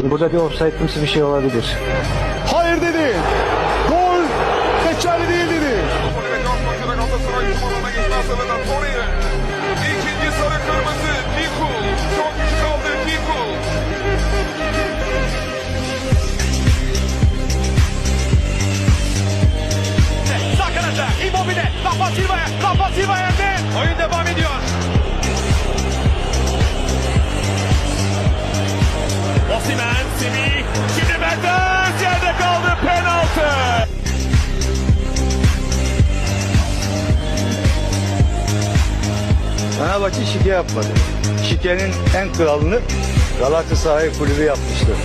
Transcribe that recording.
Burada bir ofsaytımsı bir şey olabilir. Hayır dedi. Gol geçerli değil dedi. İkinci sarı kırmızı Nikul. Çok küçük aldı Nikul. Sağ kanata Immobile. Rafa Silva yerde. Oyun devam ediyor. Osimhen, Semih. Şimdi Mertens yerde kaldı. Penaltı. Fenerbahçe şike yapmadı. Şikenin en kralını Galatasaray kulübü yapmıştır.